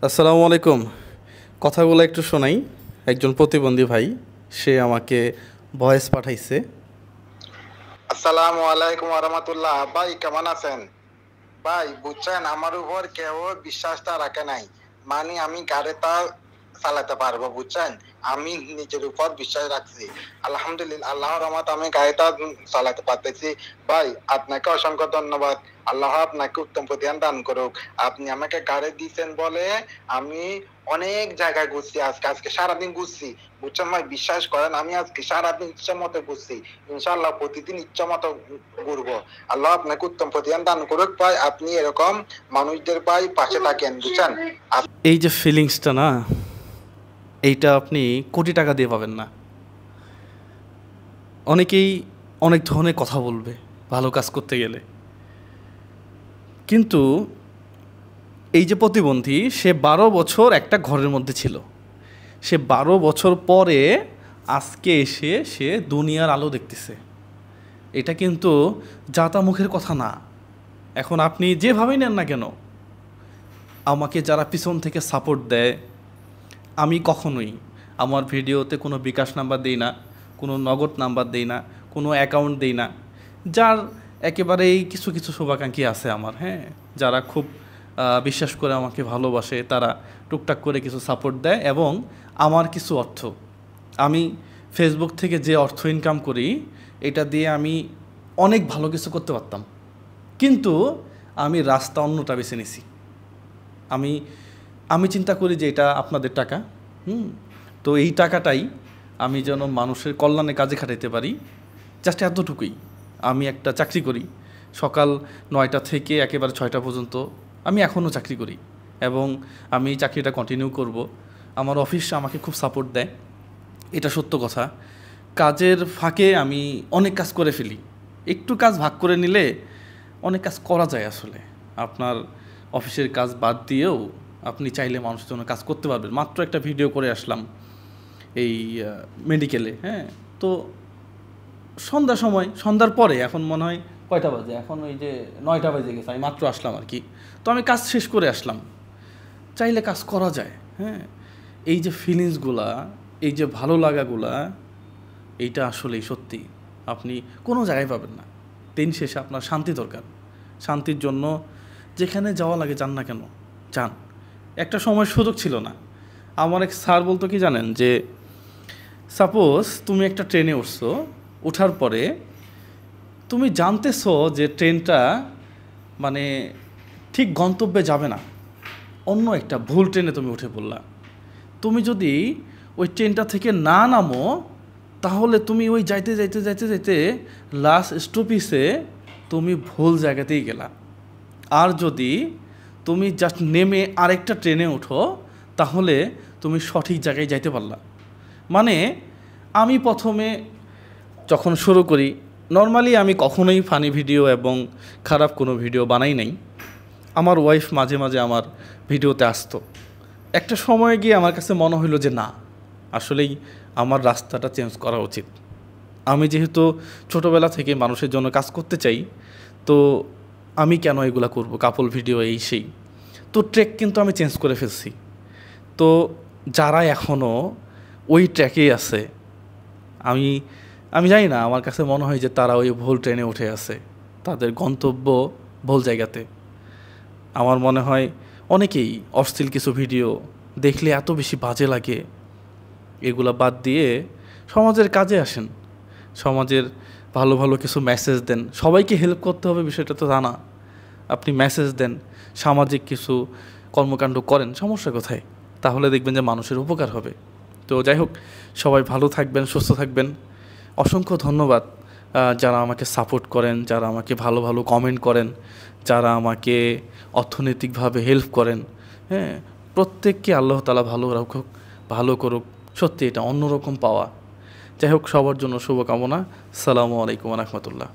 আসসালামু আলাইকুম। কথাগুলো একটু শোনাই। একজন প্রতিবন্ধী ভাই, সে আমাকে ভয়েস পাঠাইছে। আসসালামু আলাইকুম রহমতুল্লাহ। ভাই কেমন আছেন? ভাই বুঝছেন, আমার উপর কেউ বিশ্বাসটা রাখে নাই। মানে আমি গাড়িটা চালাতে পারবো, বুঝছেন। আমি নিজের উপর বিশ্বাস রাখছি। আলহামদুলিল্লাহ, আল্লাহর রহমত আমি গাড়িটা চালাতে পারতেছি। ভাই আপনাকে অসংখ্য ধন্যবাদ। আল্লাহ আপনাকে উত্তম প্রতিদান দান করুক। আপনি আমাকে গাড়ি দিয়েছেন বলে আমি অনেক জায়গায় ঘুরছি। আজকে সারাদিন ঘুরছি, বুঝছেন ভাই। বিশ্বাস করেন, আমি আজকে সারাদিন ইচ্ছা মতো ঘুরছি। ইনশাআল্লাহ প্রতিদিন ইচ্ছা মতো ঘুরবো। আল্লাহ আপনাকে উত্তম প্রতিদান দান করুক ভাই। আপনি এরকম মানুষদের ভাই পাশে থাকেন, বুঝছেন। এই যে ফিলিংসটা না, এইটা আপনি কোটি টাকা দিয়ে পাবেন না। অনেকেই অনেক ধরনের কথা বলবে ভালো কাজ করতে গেলে, কিন্তু এই যে প্রতিবন্ধী, সে 12 বছর একটা ঘরের মধ্যে ছিল। সে 12 বছর পরে আজকে এসে সে দুনিয়ার আলো দেখতেছে। এটা কিন্তু যাতা মুখের কথা না। এখন আপনি যেভাবেই নেন না কেন, আমাকে যারা পিছন থেকে সাপোর্ট দেয়, আমি কখনোই আমার ভিডিওতে কোনো বিকাশ নাম্বার দিই না, কোনো নগদ নাম্বার দিই না, কোনো অ্যাকাউন্ট দিই না। যার একেবারেই কিছু কিছু শুভাকাঙ্ক্ষী আছে আমার, হ্যাঁ, যারা খুব বিশ্বাস করে আমাকে ভালোবাসে, তারা টুকটাক করে কিছু সাপোর্ট দেয়। এবং আমার কিছু অর্থ, আমি ফেসবুক থেকে যে অর্থ ইনকাম করি, এটা দিয়ে আমি অনেক ভালো কিছু করতে পারতাম, কিন্তু আমি রাস্তা অন্যটা বেছে নিছি। আমি আমি চিন্তা করি যে এটা আপনাদের টাকা, তো এই টাকাটাই আমি যেন মানুষের কল্যাণে কাজে খাটাইতে পারি, জাস্ট এতটুকুই। আমি একটা চাকরি করি, সকাল 9টা থেকে একেবারে 6টা পর্যন্ত আমি এখনও চাকরি করি, এবং আমি চাকরিটা কন্টিনিউ করব। আমার অফিস আমাকে খুব সাপোর্ট দেয়, এটা সত্য কথা। কাজের ফাঁকে আমি অনেক কাজ করে ফেলি। একটু কাজ ভাগ করে নিলে অনেক কাজ করা যায় আসলে। আপনার অফিসের কাজ বাদ দিয়েও আপনি চাইলে মানুষের জন্য কাজ করতে পারবেন। মাত্র একটা ভিডিও করে আসলাম এই মেডিকেলে, হ্যাঁ। তো সন্ধ্যার পরে, এখন মনে হয় কয়টা বাজে, এখন ওই যে 9টা বাজে গেছে, আমি মাত্র আসলাম আর কি। তো আমি কাজ শেষ করে আসলাম। চাইলে কাজ করা যায়, হ্যাঁ। এই যে ফিলিংসগুলা, এই যে ভালো লাগাগুলা, এইটা আসলেই সত্যি আপনি কোনো জায়গায় পাবেন না। দিন শেষে আপনার শান্তি দরকার। শান্তির জন্য যেখানে যাওয়া লাগে যান না কেন, যান। একটা সময় সুযোগ ছিল না। আমার এক স্যার বলতো কি জানেন, যে সাপোজ তুমি একটা ট্রেনে উঠছো, ওঠার পরে তুমি জানতেছো যে ট্রেনটা মানে ঠিক গন্তব্যে যাবে না, অন্য একটা ভুল ট্রেনে তুমি উঠে পড়লা। তুমি যদি ওই ট্রেনটা থেকে না নামো, তাহলে তুমি ওই যাইতে যাইতে যাইতে যাইতে লাস্ট স্টপেজে তুমি ভুল জায়গাতেই গেলা। আর যদি তুমি জাস্ট নেমে আরেকটা ট্রেনে ওঠো, তাহলে তুমি সঠিক জায়গায় যাইতে পারলা। মানে আমি প্রথমে যখন শুরু করি, নর্মালি আমি কখনোই ফানি ভিডিও এবং খারাপ কোনো ভিডিও বানাই নাই। আমার ওয়াইফ মাঝে মাঝে আমার ভিডিওতে আসতো। একটা সময় গিয়ে আমার কাছে মনে হলো যে না, আসলেই আমার রাস্তাটা চেঞ্জ করা উচিত। আমি যেহেতু ছোটোবেলা থেকে মানুষের জন্য কাজ করতে চাই, তো আমি কেন এগুলা করব, কাপল ভিডিও এই সেই। তো ট্র্যাক কিন্তু আমি চেঞ্জ করে ফেলছি। তো যারা এখনও ওই ট্র্যাকেই আছে, আমি আমি জানি না, আমার কাছে মনে হয় যে তারা ওই ভুল ট্রেনে উঠে আছে, তাদের গন্তব্য ভুল জায়গাতে। আমার মনে হয় অনেকেই অশ্লীল কিছু ভিডিও দেখলে এত বেশি বাজে লাগে, এগুলা বাদ দিয়ে সমাজের কাজে আসেন, সমাজের ভালো ভালো কিছু মেসেজ দেন। সবাইকে হেল্প করতে হবে বিষয়টা তো তা না। আপনি মেসেজ দেন, সামাজিক কিছু কর্মকাণ্ড করেন, সমস্যা কোথায়? তাহলে দেখবেন যে মানুষের উপকার হবে। তো যাই হোক, সবাই ভালো থাকবেন, সুস্থ থাকবেন। অসংখ্য ধন্যবাদ যারা আমাকে সাপোর্ট করেন, যারা আমাকে ভালো ভালো কমেন্ট করেন, যারা আমাকে অর্থনৈতিকভাবে হেল্প করেন, হ্যাঁ। প্রত্যেককে আল্লাহ তাআলা ভালো রাখুক, ভালো করুক। সত্যি এটা অন্যরকম পাওয়া। যাই হোক, সবার জন্য শুভকামনা। আসসালামু আলাইকুম ওয়া রাহমাতুল্লাহ।